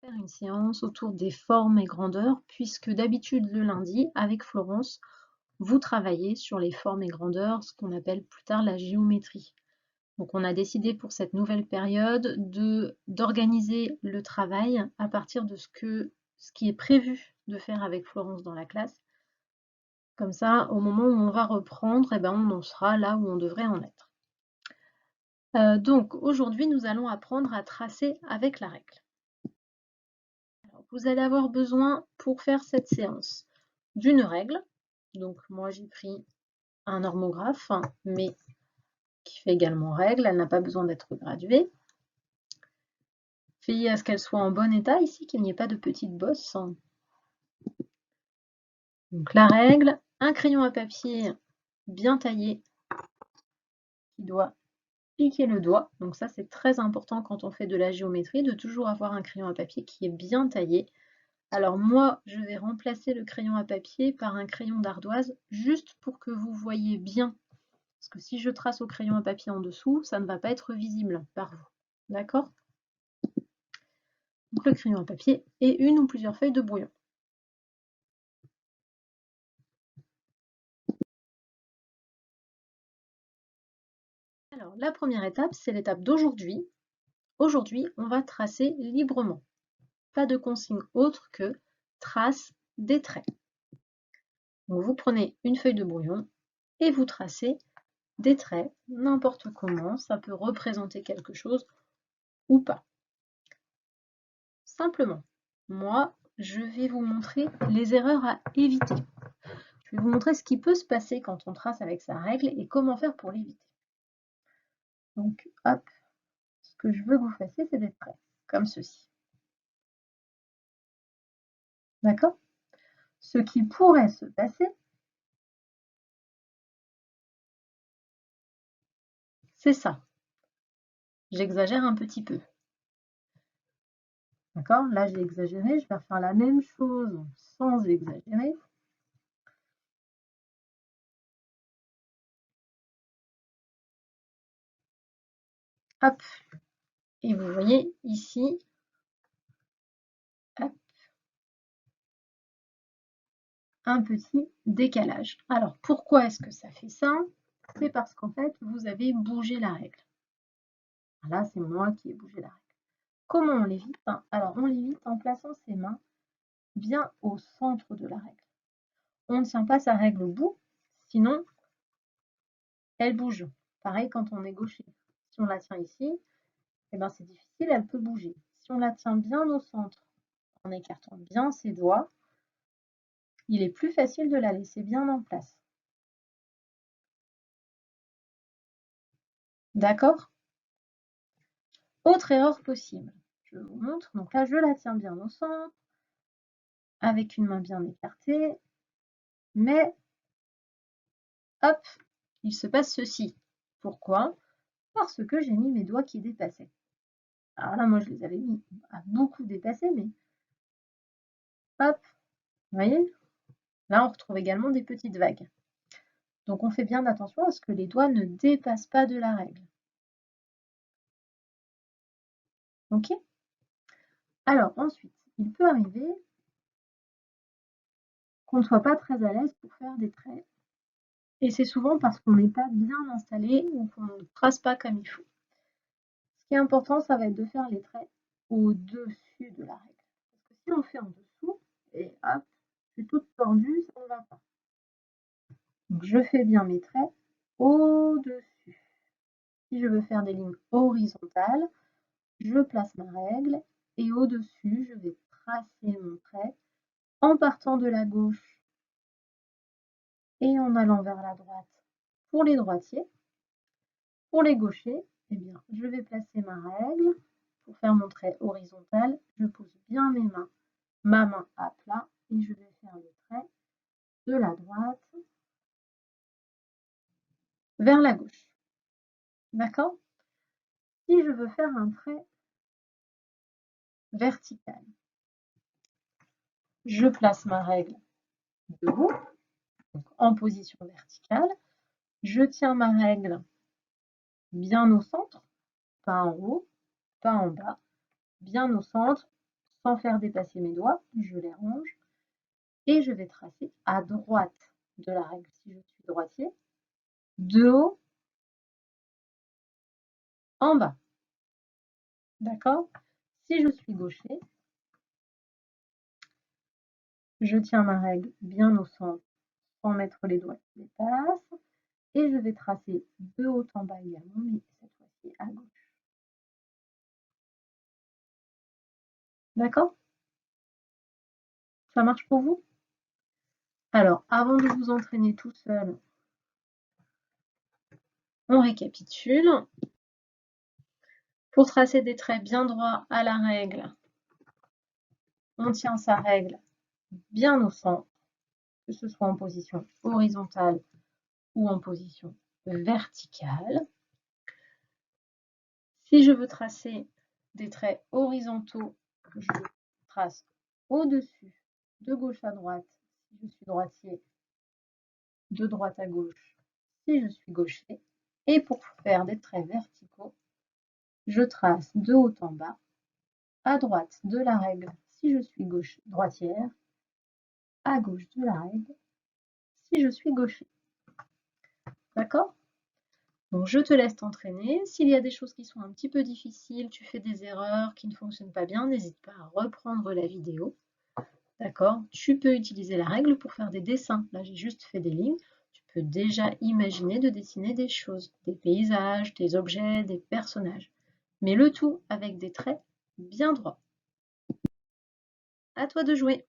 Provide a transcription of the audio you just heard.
Faire une séance autour des formes et grandeurs, puisque d'habitude le lundi, avec Florence, vous travaillez sur les formes et grandeurs, ce qu'on appelle plus tard la géométrie. Donc on a décidé pour cette nouvelle période d'organiser le travail à partir de ce qui est prévu de faire avec Florence dans la classe. Comme ça, au moment où on va reprendre, eh ben, on en sera là où on devrait en être. Donc aujourd'hui, nous allons apprendre à tracer avec la règle. Vous allez avoir besoin pour faire cette séance d'une règle. Donc moi j'ai pris un normographe, mais qui fait également règle, elle n'a pas besoin d'être graduée. Veillez à ce qu'elle soit en bon état ici, qu'il n'y ait pas de petites bosses. Donc la règle, un crayon à papier bien taillé qui doit piquer le doigt. Donc ça c'est très important quand on fait de la géométrie, de toujours avoir un crayon à papier qui est bien taillé. Alors moi, je vais remplacer le crayon à papier par un crayon d'ardoise, juste pour que vous voyez bien. Parce que si je trace au crayon à papier en dessous, ça ne va pas être visible par vous. D'accord? Donc le crayon à papier et une ou plusieurs feuilles de brouillon. Alors la première étape, c'est l'étape d'aujourd'hui. Aujourd'hui, on va tracer librement. Pas de consigne autre que trace des traits. Donc vous prenez une feuille de brouillon et vous tracez des traits, n'importe comment, ça peut représenter quelque chose ou pas. Simplement, moi, je vais vous montrer les erreurs à éviter. Je vais vous montrer ce qui peut se passer quand on trace avec sa règle et comment faire pour l'éviter. Donc, hop, ce que je veux que vous fassiez, c'est d'être prêt, comme ceci. D'accord? Ce qui pourrait se passer, c'est ça. J'exagère un petit peu. D'accord? Là, j'ai exagéré. Je vais faire la même chose sans exagérer. Hop. Et vous voyez ici, hop, un petit décalage. Alors, pourquoi est-ce que ça fait ça? C'est parce qu'en fait, vous avez bougé la règle. Là, c'est moi qui ai bougé la règle. Comment on l'évite? Alors, on l'évite en plaçant ses mains bien au centre de la règle. On ne tient pas sa règle au bout, sinon elle bouge. Pareil quand on est gaucher. Si on la tient ici, eh ben c'est difficile, elle peut bouger. Si on la tient bien au centre, en écartant bien ses doigts, il est plus facile de la laisser bien en place. D'accord? Autre erreur possible. Je vous montre. Donc là, je la tiens bien au centre, avec une main bien écartée, mais hop, il se passe ceci. Pourquoi? Parce que j'ai mis mes doigts qui dépassaient. Alors là, moi, je les avais mis à beaucoup dépasser, mais hop, vous voyez? Là, on retrouve également des petites vagues. Donc, on fait bien attention à ce que les doigts ne dépassent pas de la règle. OK? Alors, ensuite, il peut arriver qu'on ne soit pas très à l'aise pour faire des traits. Et c'est souvent parce qu'on n'est pas bien installé ou qu'on ne trace pas comme il faut. Ce qui est important, ça va être de faire les traits au-dessus de la règle. Parce que si on fait en dessous, et hop, c'est toute tordue, ça ne va pas. Donc, je fais bien mes traits au-dessus. Si je veux faire des lignes horizontales, je place ma règle et au-dessus, je vais tracer mon trait en partant de la gauche et en allant vers la droite pour les droitiers. Pour les gauchers, eh bien, je vais placer ma règle. Pour faire mon trait horizontal, je pose bien mes mains, ma main à plat et je vais faire le trait de la droite vers la gauche. D'accord? Si je veux faire un trait vertical, je place ma règle debout, donc en position verticale. Je tiens ma règle bien au centre, pas en haut, pas en bas, bien au centre, sans faire dépasser mes doigts, je les range et je vais tracer à droite de la règle si je suis droitier, de haut en bas. D'accord? Si je suis gaucher, je tiens ma règle bien au centre sans mettre les doigts qui dépassent et je vais tracer de haut en bas également, mais cette fois-ci à gauche. D'accord? Ça marche pour vous? Alors, avant de vous entraîner tout seul, on récapitule. Pour tracer des traits bien droits à la règle, on tient sa règle bien au centre, que ce soit en position horizontale ou en position verticale. Si je veux tracer des traits horizontaux, je trace au-dessus, de gauche à droite, si je suis droitier, de droite à gauche, si je suis gaucher. Et pour faire des traits verticaux, je trace de haut en bas, à droite de la règle si je suis droitière, à gauche de la règle si je suis gaucher. D'accord? Donc je te laisse t'entraîner. S'il y a des choses qui sont un petit peu difficiles, tu fais des erreurs qui ne fonctionnent pas bien, n'hésite pas à reprendre la vidéo. D'accord? Tu peux utiliser la règle pour faire des dessins. Là, j'ai juste fait des lignes. Tu peux déjà imaginer de dessiner des choses, des paysages, des objets, des personnages. Mais le tout avec des traits bien droits. À toi de jouer!